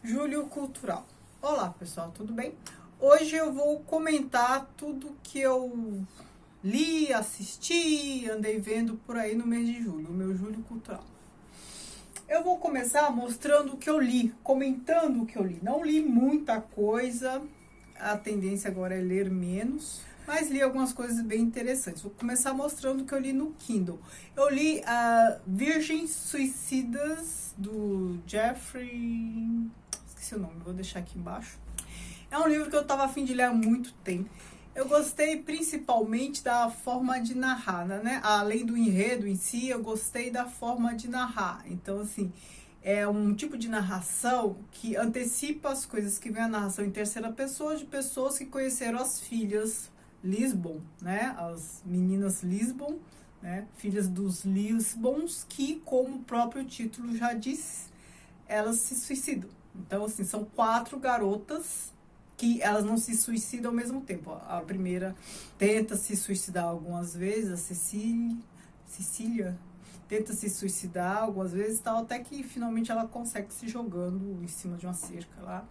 Júlio Cultural. Olá pessoal, tudo bem? Hoje eu vou comentar tudo que eu li, assisti, andei vendo por aí no mês de julho, o meu Júlio Cultural. Eu vou começar mostrando o que eu li, comentando o que eu li. Não li muita coisa, a tendência agora é ler menos, mas li algumas coisas bem interessantes. Vou começar mostrando o que eu li no Kindle. Eu li a Virgens Suicidas, do Jeffrey... esqueci o nome, vou deixar aqui embaixo. É um livro que eu estava a fim de ler há muito tempo. Eu gostei principalmente da forma de narrar, né? Além do enredo em si, eu gostei da forma de narrar. Então, assim, é um tipo de narração que antecipa as coisas, que vem a narração em terceira pessoa de pessoas que conheceram as filhas Lisbon, né? As meninas Lisbon, né? Filhas dos Lisbons, que, como o próprio título já diz, elas se suicidam. Então, assim, são 4 garotas que elas não se suicidam ao mesmo tempo. A primeira tenta se suicidar algumas vezes, a Cecília tenta se suicidar algumas vezes, tal, até que finalmente ela consegue se jogando em cima de uma cerca lá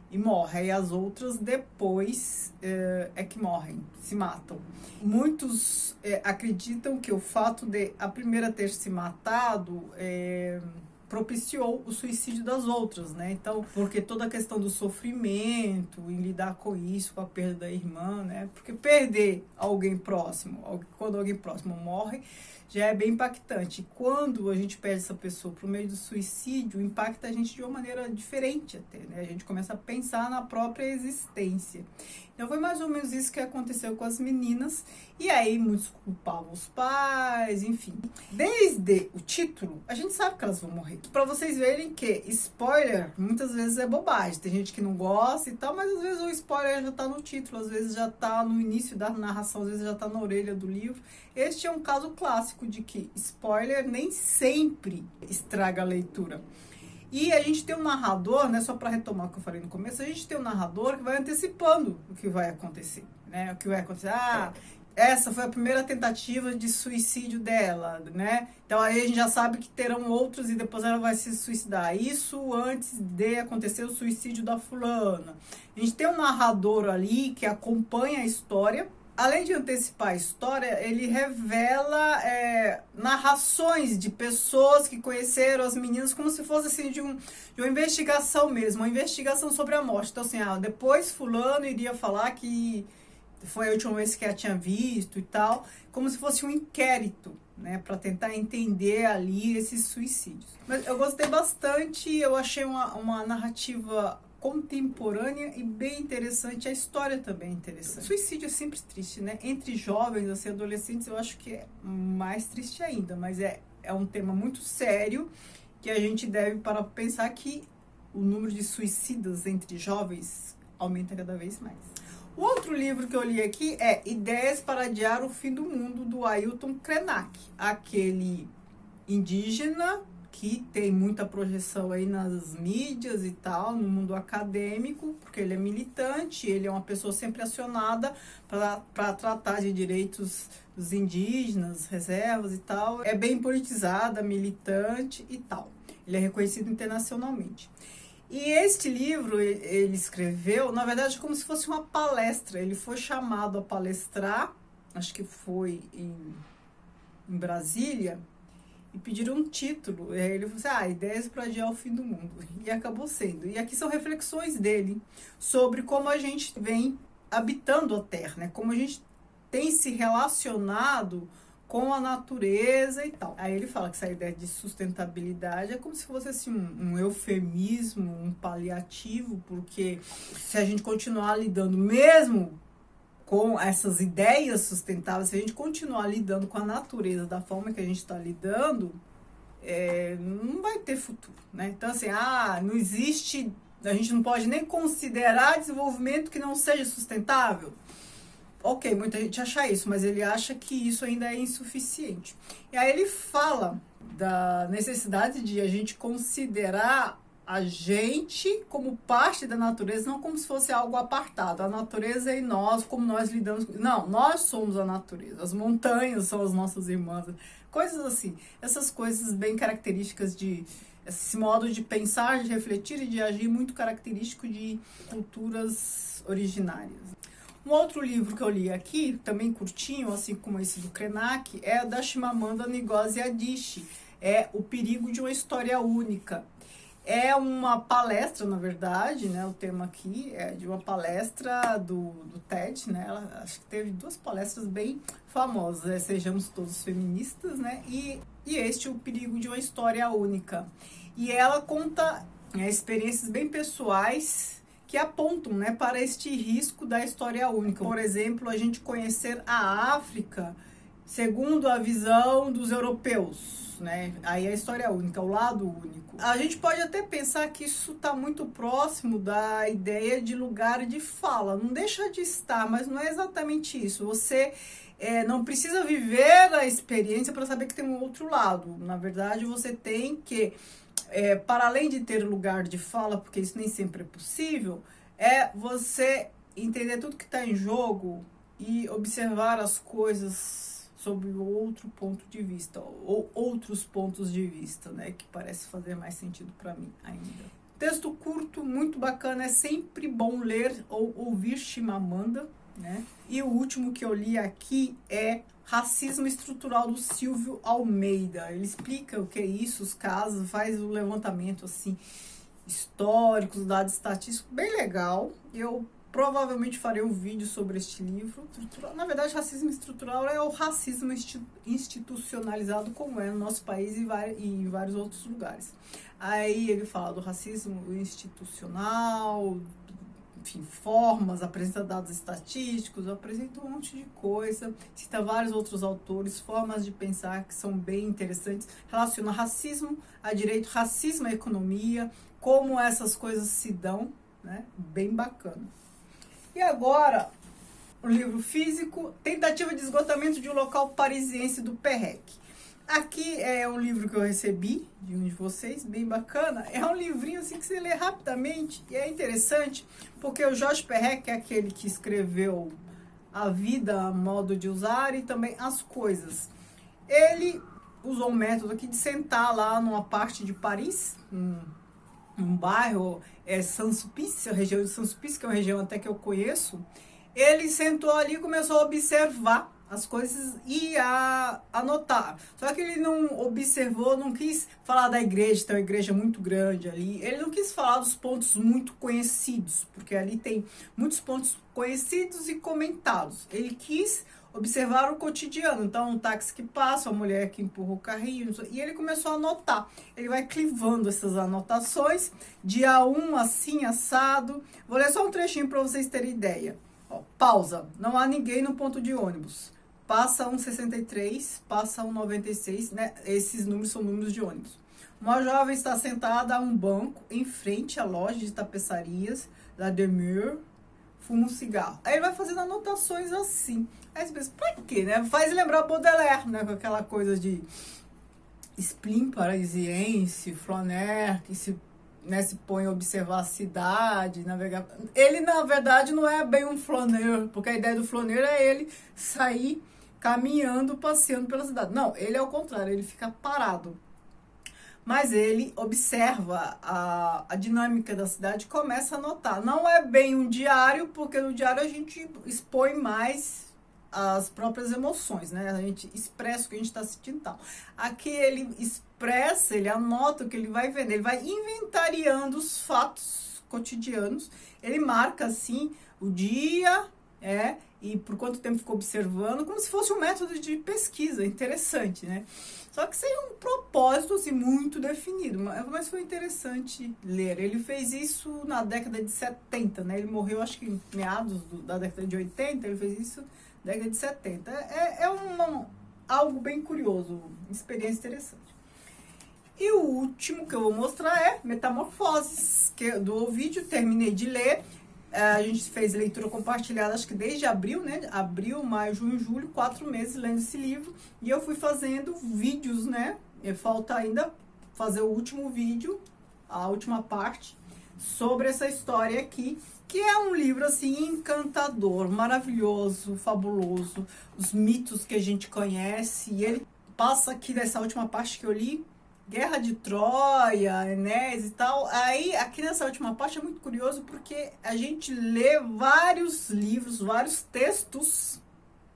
e morre. Aí as outras depois é que morrem, se matam. Muitos acreditam que o fato de a primeira ter se matado propiciou o suicídio das outras, né? Então, porque toda a questão do sofrimento, em lidar com isso, com a perda da irmã, né? Porque perder alguém próximo, quando alguém próximo morre, já é bem impactante. E quando a gente perde essa pessoa por meio do suicídio, impacta a gente de uma maneira diferente até, né? A gente começa a pensar na própria existência. Então, foi mais ou menos isso que aconteceu com as meninas. E aí, muitos culpavam os pais, enfim. Desde o título, a gente sabe que elas vão morrer. Para vocês verem que spoiler, muitas vezes é bobagem. Tem gente que não gosta e tal, mas às vezes o spoiler já tá no título, às vezes já tá no início da narração, às vezes já tá na orelha do livro. Este é um caso clássico de que spoiler nem sempre estraga a leitura. E a gente tem um narrador, né, só para retomar o que eu falei no começo, a gente tem um narrador que vai antecipando o que vai acontecer, né? O que vai acontecer, essa foi a primeira tentativa de suicídio dela, né? Então aí a gente já sabe que terão outros e depois ela vai se suicidar. Isso antes de acontecer o suicídio da fulana. A gente tem um narrador ali que acompanha a história. Além de antecipar a história, ele revela narrações de pessoas que conheceram as meninas como se fosse assim de uma investigação mesmo, uma investigação sobre a morte. Então assim, depois fulano iria falar que foi a última vez que ela tinha visto e tal, como se fosse um inquérito, né, para tentar entender ali esses suicídios. Mas eu gostei bastante, eu achei uma narrativa contemporânea e bem interessante, a história também é interessante. O suicídio é sempre triste, né? Entre jovens, assim, adolescentes, eu acho que é mais triste ainda, mas é um tema muito sério que a gente deve parar para pensar que o número de suicidas entre jovens aumenta cada vez mais. O outro livro que eu li aqui é Ideias para Adiar o Fim do Mundo, do Ailton Krenak, aquele indígena que tem muita projeção aí nas mídias e tal, no mundo acadêmico, porque ele é militante, ele é uma pessoa sempre acionada para tratar de direitos dos indígenas, reservas e tal. É bem politizada, militante e tal. Ele é reconhecido internacionalmente. E este livro ele escreveu, na verdade, como se fosse uma palestra. Ele foi chamado a palestrar, acho que foi em Brasília, e pediram um título. E aí ele falou assim, Ideias para Adiar o Fim do Mundo. E acabou sendo. E aqui são reflexões dele sobre como a gente vem habitando a Terra, né? Como a gente tem se relacionado com a natureza e tal. Aí ele fala que essa ideia de sustentabilidade é como se fosse assim, um eufemismo, um paliativo, porque se a gente continuar lidando mesmo com essas ideias sustentáveis, se a gente continuar lidando com a natureza da forma que a gente está lidando, não vai ter futuro, né? Então assim, não existe, a gente não pode nem considerar desenvolvimento que não seja sustentável. Ok, muita gente acha isso, mas ele acha que isso ainda é insuficiente. E aí ele fala da necessidade de a gente considerar a gente como parte da natureza, não como se fosse algo apartado. A natureza é em nós, como nós lidamos com... Não, nós somos a natureza. As montanhas são as nossas irmãs. Coisas assim. Essas coisas bem características esse modo de pensar, de refletir e de agir muito característico de culturas originárias. Um outro livro que eu li aqui, também curtinho, assim como esse do Krenak, é da Chimamanda Ngozi Adichie, é O Perigo de uma História Única. É uma palestra, na verdade, né? O tema aqui é de uma palestra do TED, né? Ela, acho que teve 2 palestras bem famosas, né? Sejamos Todos Feministas, né? E este, O Perigo de uma História Única. E ela conta experiências bem pessoais que apontam, né, para este risco da história única. Por exemplo, a gente conhecer a África segundo a visão dos europeus, né? Aí a história única, o lado único. A gente pode até pensar que isso está muito próximo da ideia de lugar de fala. Não deixa de estar, mas não é exatamente isso. Você não precisa viver a experiência para saber que tem um outro lado. Na verdade, você tem que, para além de ter lugar de fala, porque isso nem sempre é possível, é você entender tudo que está em jogo e observar as coisas sobre outro ponto de vista, ou outros pontos de vista, né, que parece fazer mais sentido para mim ainda. Texto curto, muito bacana, é sempre bom ler ou ouvir Chimamanda, né? E o último que eu li aqui é Racismo Estrutural, do Silvio Almeida. Ele explica o que é isso, os casos, faz o levantamento assim histórico, dados estatísticos, bem legal. Eu provavelmente farei um vídeo sobre este livro. Na verdade, racismo estrutural é o racismo institucionalizado, como é no nosso país e em vários outros lugares. Aí ele fala do racismo institucional, enfim, formas, apresenta dados estatísticos, apresenta um monte de coisa, cita vários outros autores, formas de pensar que são bem interessantes, relaciona racismo a direito, racismo à economia, como essas coisas se dão, né? Bem bacana. E agora, o livro físico, Tentativa de Esgotamento de um Local Parisiense, do Perrec. Aqui é um livro que eu recebi de um de vocês, bem bacana. É um livrinho assim que você lê rapidamente e é interessante, porque o Jorge Perrec é aquele que escreveu A Vida, a Modo de Usar e também As Coisas. Ele usou um método aqui de sentar lá numa parte de Paris, um bairro, Saint-Sulpice, a região de Saint-Sulpice, que é uma região até que eu conheço. Ele sentou ali e começou a observar as coisas e a anotar. Só que ele não observou, não quis falar da igreja, tem uma igreja muito grande ali. Ele não quis falar dos pontos muito conhecidos, porque ali tem muitos pontos conhecidos e comentados. Ele quis observar o cotidiano. Então, um táxi que passa, a mulher que empurra o carrinho, e ele começou a anotar. Ele vai clivando essas anotações, dia 1, assim, assado. Vou ler só um trechinho para vocês terem ideia. Ó, pausa. Não há ninguém no ponto de ônibus. Passa 1,63, passa 1,96, né? Esses números são números de ônibus. Uma jovem está sentada a um banco em frente à loja de tapeçarias La Demeure, fuma um cigarro. Aí ele vai fazendo anotações assim. Aí você pensa, pra quê, né? Faz lembrar Baudelaire, né? Com aquela coisa de spleen parisiense, Flaner, que se põe a observar a cidade, navegar. Ele, na verdade, não é bem um flaneur, porque a ideia do flaneur é ele sair caminhando, passeando pela cidade. Não, ele é o contrário, ele fica parado. Mas ele observa a dinâmica da cidade e começa a notar. Não é bem um diário, porque no diário a gente expõe mais as próprias emoções, né? A gente expressa o que a gente está sentindo e tal. Aqui ele expressa, ele anota o que ele vai vendo, ele vai inventariando os fatos cotidianos, ele marca assim o dia, e por quanto tempo ficou observando, como se fosse um método de pesquisa, interessante, né? Só que sem um propósito assim, muito definido, mas foi interessante ler. Ele fez isso na década de 70, né? Ele morreu, acho que em meados da década de 80, ele fez isso na década de 70. Algo bem curioso, experiência interessante. E o último que eu vou mostrar é Metamorfoses, que do Ovídio, terminei de ler. A gente fez leitura compartilhada, acho que desde abril, né? Abril, maio, junho, julho, 4 meses lendo esse livro. E eu fui fazendo vídeos, né? E falta ainda fazer o último vídeo, a última parte, sobre essa história aqui, que é um livro, assim, encantador, maravilhoso, fabuloso. Os mitos que a gente conhece. E ele passa aqui nessa última parte que eu li, Guerra de Troia, Enéas e tal. Aí, aqui nessa última parte é muito curioso porque a gente lê vários livros, vários textos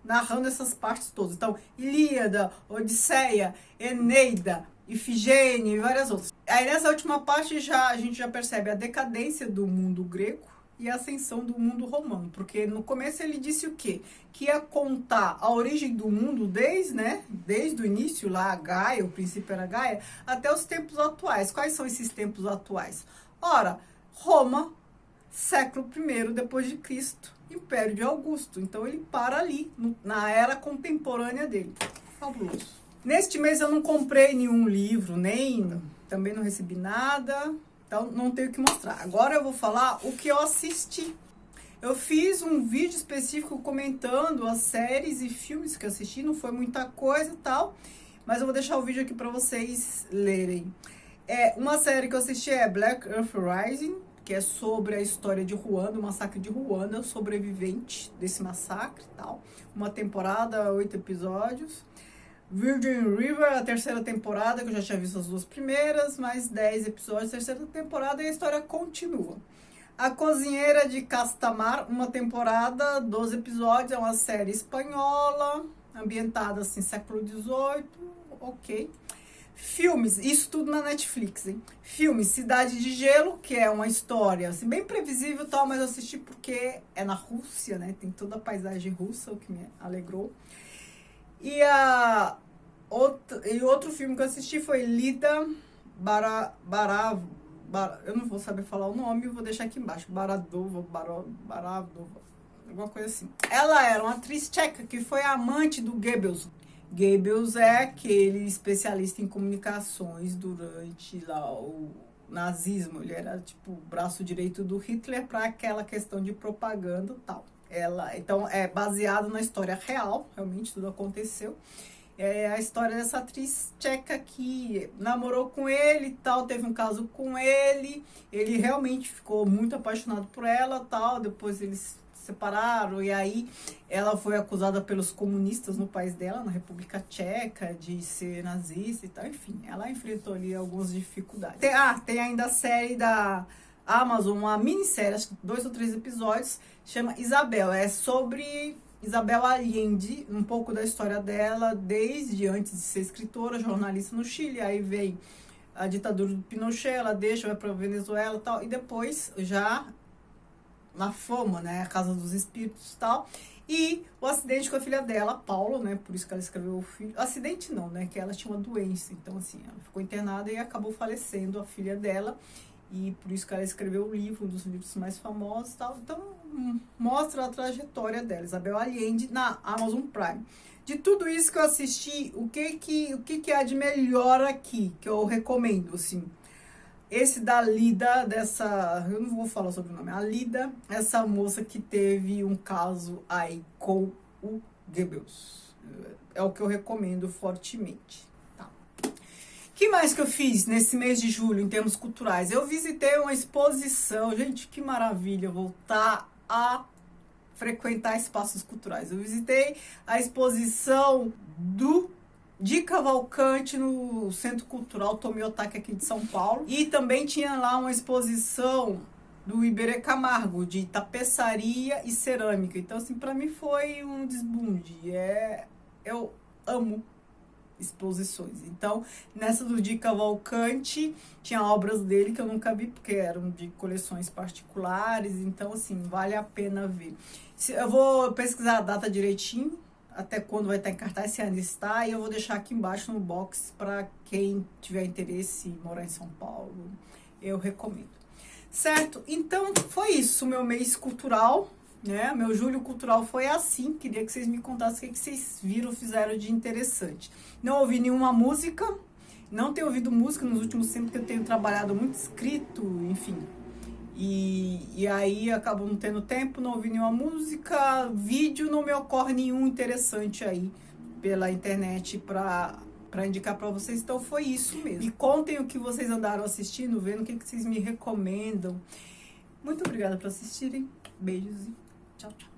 narrando essas partes todas. Então, Ilíada, Odisseia, Eneida, Ifigênia e várias outras. Aí nessa última parte a gente já percebe a decadência do mundo grego e a ascensão do mundo romano, porque no começo ele disse o quê? Que ia contar a origem do mundo desde o início lá, a Gaia, o princípio era Gaia, até os tempos atuais. Quais são esses tempos atuais? Ora, Roma, século I depois de Cristo, Império de Augusto. Então ele para ali, na era contemporânea dele. Fabuloso. Neste mês eu não comprei nenhum livro, também não recebi nada. Então, não tenho o que mostrar. Agora eu vou falar o que eu assisti. Eu fiz um vídeo específico comentando as séries e filmes que eu assisti. Não foi muita coisa e tal. Mas eu vou deixar o vídeo aqui para vocês lerem. Uma série que eu assisti é Black Earth Rising, que é sobre a história de Ruanda, o massacre de Ruanda, sobrevivente desse massacre e tal. Uma temporada, 8 episódios. Virgin River, a terceira temporada, que eu já tinha visto as 2 primeiras, mais 10 episódios, terceira temporada, e a história continua. A Cozinheira de Castamar, uma temporada, 12 episódios, é uma série espanhola, ambientada assim, século XVIII, ok. Filmes, isso tudo na Netflix, hein? Filmes, Cidade de Gelo, que é uma história assim, bem previsível e tal, mas eu assisti porque é na Rússia, né? Tem toda a paisagem russa, o que me alegrou. E outro filme que eu assisti foi Lida eu não vou saber falar o nome, vou deixar aqui embaixo. Baradova, alguma coisa assim. Ela era uma atriz tcheca que foi amante do Goebbels. Goebbels é aquele especialista em comunicações durante lá, o nazismo. Ele era tipo o braço direito do Hitler para aquela questão de propaganda e tal. Então, é baseado na história real, realmente tudo aconteceu. É a história dessa atriz tcheca que namorou com ele e tal, teve um caso com ele realmente ficou muito apaixonado por ela tal, depois eles se separaram, e aí ela foi acusada pelos comunistas no país dela, na República Tcheca, de ser nazista e tal, enfim, ela enfrentou ali algumas dificuldades. Tem ainda a série da Amazon, uma minissérie, acho que 2 ou 3 episódios, chama Isabel. É sobre Isabel Allende, um pouco da história dela, desde antes de ser escritora, jornalista no Chile, aí vem a ditadura do Pinochet, ela vai para a Venezuela e tal, e depois já na fama, né, a Casa dos Espíritos e tal, e o acidente com a filha dela, Paula, né, por isso que ela escreveu o filho, acidente não, né, que ela tinha uma doença, então assim, ela ficou internada e acabou falecendo a filha dela, e por isso que ela escreveu o livro, um dos livros mais famosos e tal. Então, mostra a trajetória dela, Isabel Allende, na Amazon Prime. De tudo isso que eu assisti, o que há de melhor aqui, que eu recomendo, assim? Esse da Lida, eu não vou falar sobre o nome, a Lida, essa moça que teve um caso aí com o Goebbels. É o que eu recomendo fortemente. O que mais que eu fiz nesse mês de julho, em termos culturais? Eu visitei uma exposição, gente, que maravilha voltar a frequentar espaços culturais. Eu visitei a exposição de Cavalcante no Centro Cultural Tomiotaki aqui de São Paulo. E também tinha lá uma exposição do Iberê Camargo, de tapeçaria e cerâmica. Então, assim, para mim foi um desbunde. Eu amo exposições. Então, nessa do Di Cavalcante, tinha obras dele que eu nunca vi, porque eram de coleções particulares, então, assim, vale a pena ver. Eu vou pesquisar a data direitinho, até quando vai estar em cartaz, se ainda está, e eu vou deixar aqui embaixo no box para quem tiver interesse em morar em São Paulo, eu recomendo. Certo? Então, foi isso, meu mês cultural, né? Meu julho cultural foi assim. Queria que vocês me contassem o que vocês viram, fizeram de interessante. Não ouvi nenhuma música, não tenho ouvido música nos últimos tempos, porque eu tenho trabalhado muito escrito, enfim. E aí acabo não tendo tempo, não ouvi nenhuma música, vídeo, não me ocorre nenhum interessante aí pela internet para indicar para vocês. Então foi isso mesmo. Me contem o que vocês andaram assistindo, vendo o que vocês me recomendam. Muito obrigada por assistirem. Beijos e tchau, tchau.